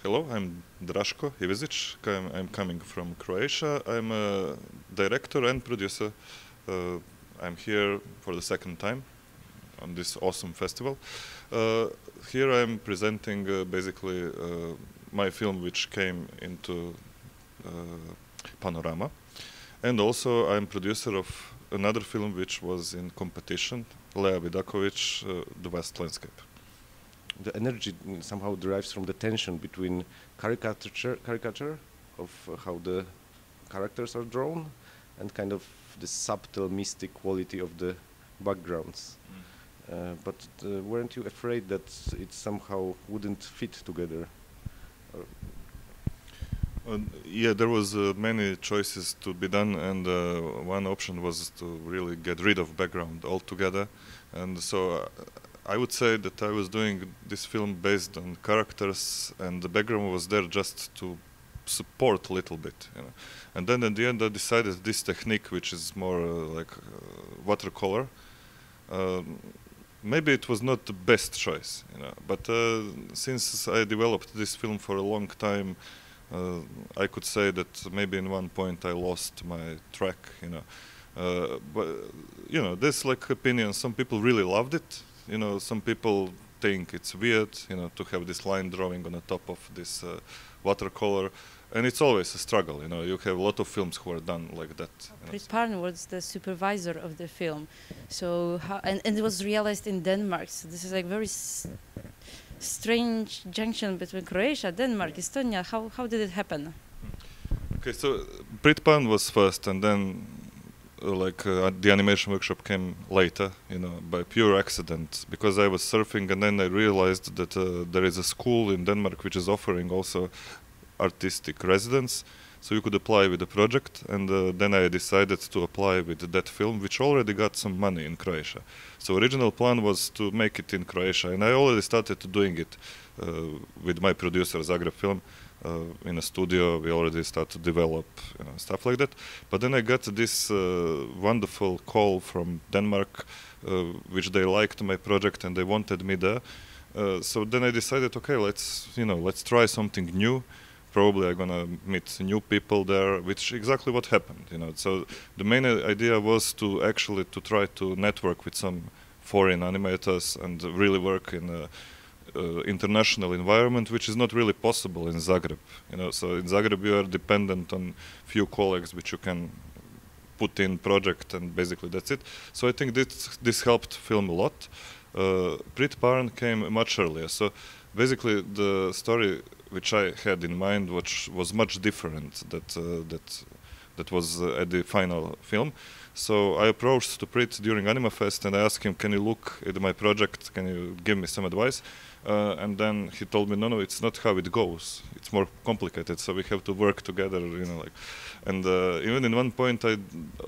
Hello, I'm Draško Ivezić. I'm coming from Croatia. I'm a director and producer. I'm here for the second time on this awesome festival. Here I'm presenting basically my film which came into Panorama. And also I'm producer of another film which was in competition, Lea Vidaković, The Vast Landscape. The energy somehow derives from the tension between caricature of how the characters are drawn and kind of the subtle mystic quality of the backgrounds. But weren't you afraid that it somehow wouldn't fit together? Yeah, there was many choices to be done, and one option was to really get rid of background altogether. And so I would say that I was doing this film based on characters, and the background was there just to support a little bit, you know. And then at the end I decided this technique, which is more like watercolor, maybe it was not the best choice, you know. But since I developed this film for a long time, I could say that maybe in one point I lost my track, you know. But you know, there's like opinions. Some people really loved it. You know, some people think it's weird, you know, to have this line drawing on the top of this watercolor, and it's always a struggle. You know, you have a lot of films who are done like that. Britt Parn was the supervisor of the film, so and it was realized in Denmark. So this is like very strange junction between Croatia, Denmark, Estonia. How did it happen? Okay, so Britt Parn was first, and then the animation workshop came later, you know, by pure accident, because I was surfing and then I realized that there is a school in Denmark which is offering also artistic residence, so you could apply with the project, and then I decided to apply with that film, which already got some money in Croatia. So original plan was to make it in Croatia, and I already started doing it with my producer, Zagreb Film. In a studio, we already started to develop, you know, stuff like that. But then I got this wonderful call from Denmark, which they liked my project and they wanted me there. So then I decided, okay, let's try something new. Probably I'm gonna meet new people there, which exactly what happened, you know. So the main idea was to actually try to network with some foreign animators and really work in a international environment, which is not really possible in Zagreb, you know. So in Zagreb you are dependent on few colleagues which you can put in project, and basically that's it. So I think this helped film a lot. Britt Parn came much earlier, so basically the story which I had in mind, which was much different that was at the final film. So I approached to Britt during Animafest and I asked him, can you look at my project, can you give me some advice? And then he told me, no, it's not how it goes. It's more complicated, so we have to work together, you know, like. And even in one point I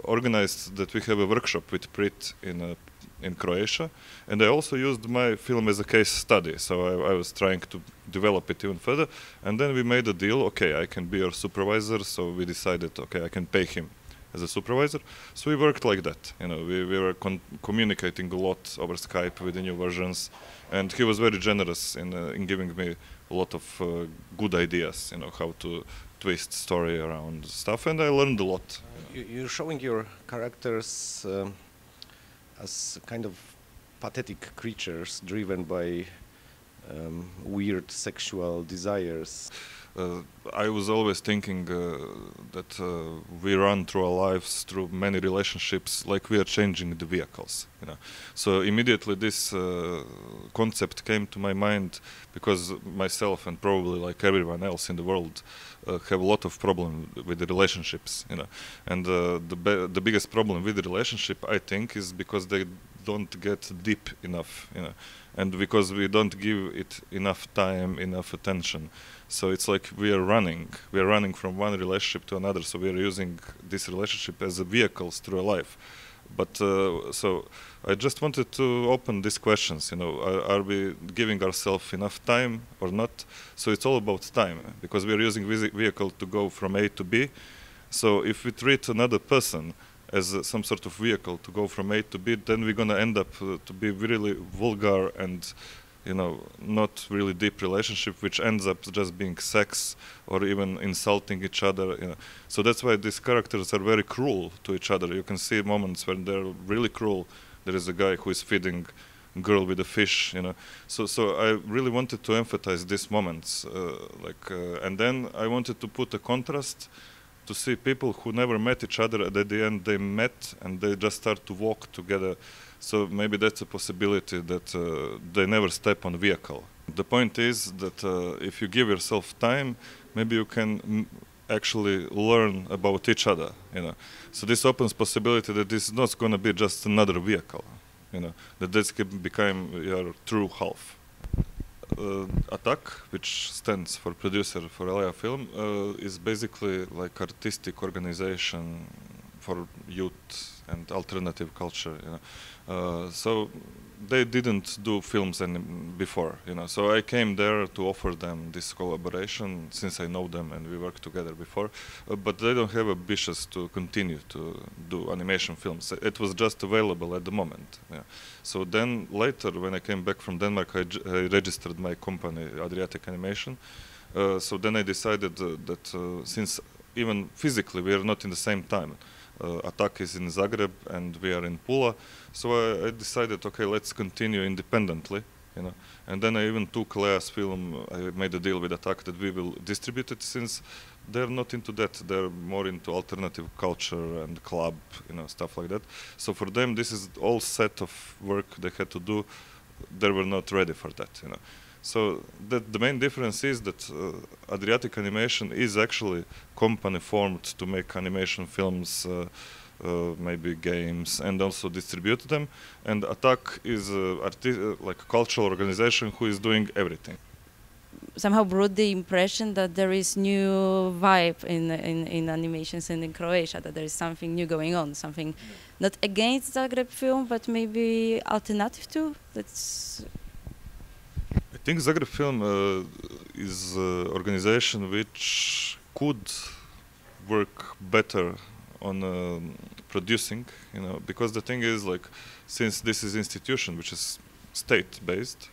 organized that we have a workshop with Britt in Croatia, and I also used my film as a case study, so I was trying to develop it even further, and then we made a deal, okay, I can be your supervisor, so we decided, okay, I can pay him as a supervisor. So we worked like that, you know, we were communicating a lot over Skype with the new versions, and he was very generous in giving me a lot of good ideas, you know, how to twist story around stuff, and I learned a lot. You're showing your characters as kind of pathetic creatures driven by weird sexual desires. I was always thinking that we run through our lives through many relationships like we are changing the vehicles, you know. So immediately this concept came to my mind because myself and probably like everyone else in the world have a lot of problem with the relationships, you know. And the biggest problem with the relationship, I think, is because they don't get deep enough, you know, and because we don't give it enough time, enough attention. So it's like we are running from one relationship to another, so we are using this relationship as a vehicle through life. But so I just wanted to open these questions, you know, are we giving ourselves enough time or not? So it's all about time, because we are using vehicle to go from A to B. So if we treat another person as some sort of vehicle to go from A to B, then we're gonna end up to be really vulgar and, not really deep relationship, which ends up just being sex or even insulting each other. So that's why these characters are very cruel to each other. You can see moments when they're really cruel. There is a guy who is feeding a girl with a fish. So I really wanted to emphasize these moments, and then I wanted to put a contrast to see people who never met each other, and at the end they met and they just start to walk together. So maybe that's a possibility that they never step on vehicle. The point is that if you give yourself time, maybe you can actually learn about each other. So this opens possibility that this is not going to be just another vehicle. That this can become your true half. ATAC, which stands for producer for Alea Film, is basically like artistic organization for youth and alternative culture. So they didn't do films before. So I came there to offer them this collaboration since I know them and we worked together before. But they don't have ambitions to continue to do animation films. It was just available at the moment. So then later, when I came back from Denmark, I registered my company, Adriatic Animation. So then I decided that since even physically we are not in the same time, ATAC is in Zagreb and we are in Pula, so I decided, okay, let's continue independently, And then I even took Lea's film. I made a deal with ATAC that we will distribute it, since they're not into that. They're more into alternative culture and club, stuff like that. So for them, this is all set of work they had to do. They were not ready for that, So the main difference is that Adriatic Animation is actually company formed to make animation films, maybe games, and also distribute them. And ATAC is like a cultural organization who is doing everything. Somehow brought the impression that there is new vibe in animations and in Croatia, that there is something new going on, something not against Zagreb film, but maybe alternative to. I think Zagreb Film is an organization which could work better on producing, because the thing is, like, since this is institution which is state-based,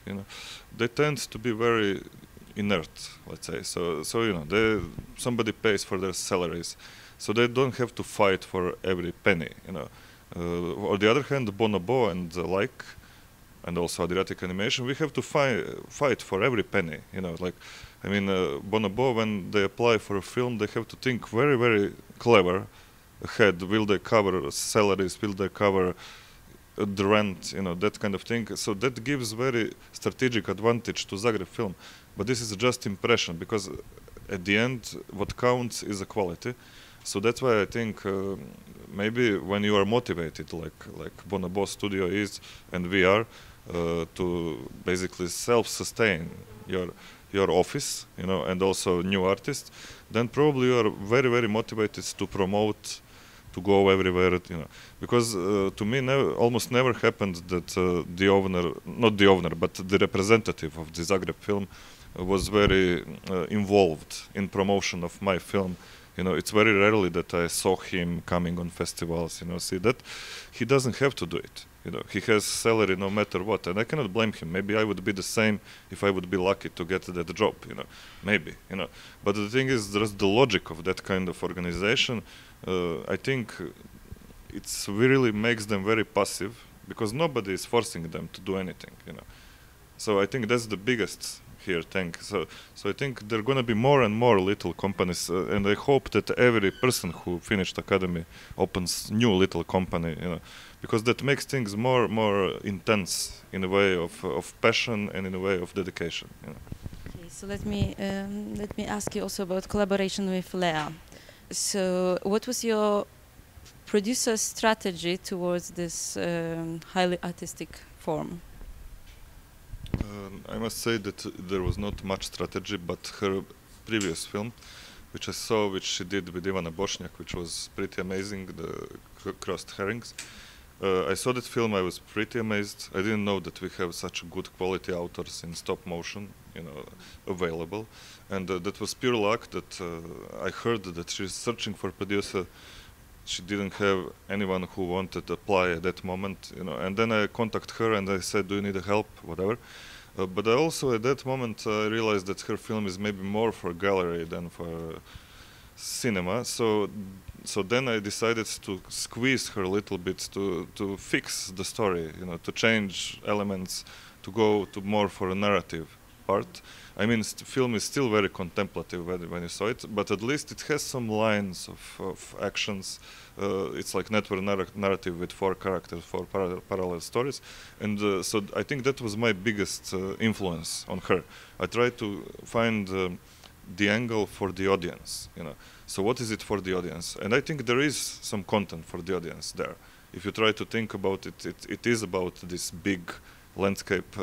they tend to be very inert, let's say. So somebody pays for their salaries, so they don't have to fight for every penny, On the other hand, Bonobo and the like, and also Adriatic Animation, we have to fight for every penny, Bonobo, when they apply for a film, they have to think very, very clever ahead. Will they cover salaries? Will they cover the rent? That kind of thing. So that gives very strategic advantage to Zagreb Film. But this is just impression, because at the end, what counts is the quality. So that's why I think maybe when you are motivated, like Bonobo Studio is, and we are, to basically self-sustain your office, and also new artists, then probably you are very, very motivated to promote, to go everywhere, Because to me, almost never happened that the owner, not the owner, but the representative of the Zagreb Film was very involved in promotion of my film. It's very rarely that I saw him coming on festivals, see that. He doesn't have to do it. He has salary no matter what, and I cannot blame him. Maybe I would be the same if I would be lucky to get that job, maybe, But the thing is, there's the logic of that kind of organization. I think it really makes them very passive, because nobody is forcing them to do anything, So I think that's the biggest here thing. So I think there are going to be more and more little companies, and I hope that every person who finished academy opens new little company, because that makes things more intense in a way of passion and in a way of dedication. Okay, so let me ask you also about collaboration with Lea. So what was your producer strategy towards this highly artistic form? I must say that there was not much strategy, but her previous film, which I saw, which she did with Ivana Bošnjak, which was pretty amazing, the Crossed Herrings. I saw that film, I was pretty amazed. I didn't know that we have such good quality authors in stop motion, available. And that was pure luck that I heard that she's searching for producer. She didn't have anyone who wanted to apply at that moment, And then I contacted her and I said, do you need help, whatever. But I also at that moment realized that her film is maybe more for gallery than for cinema. So then I decided to squeeze her a little bit to fix the story, to change elements, to go to more for a narrative part. I mean, film is still very contemplative when you saw it, but at least it has some lines of actions. It's like network narrative with 4 characters, 4 parallel stories, and so I think that was my biggest influence on her. I tried to find the angle for the audience, So what is it for the audience? And I think there is some content for the audience there. If you try to think about it, it is about this big landscape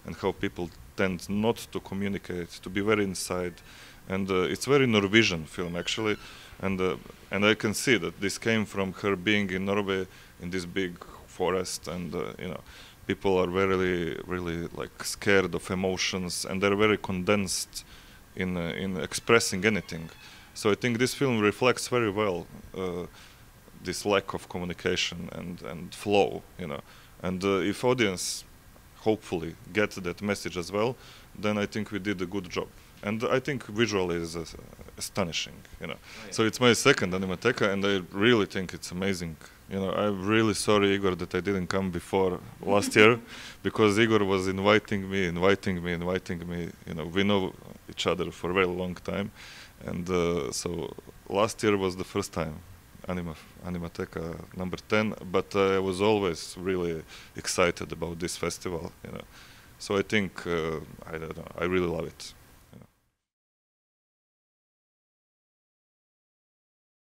and how people tend not to communicate, to be very inside. And it's very Norwegian film, actually. And I can see that this came from her being in Norway in this big forest, and people are very, really like scared of emotions, and they're very condensed in expressing anything. So I think this film reflects very well this lack of communication and flow, And if audience hopefully get that message as well, then I think we did a good job. And I think visually is astonishing, Oh, yeah. So it's my second Animateka, and I really think it's amazing. I'm really sorry, Igor, that I didn't come before last year, because Igor was inviting me. We know each other for a very long time, and so last year was the first time, Animateka number 10, but I was always really excited about this festival, So I think, I don't know, I really love it.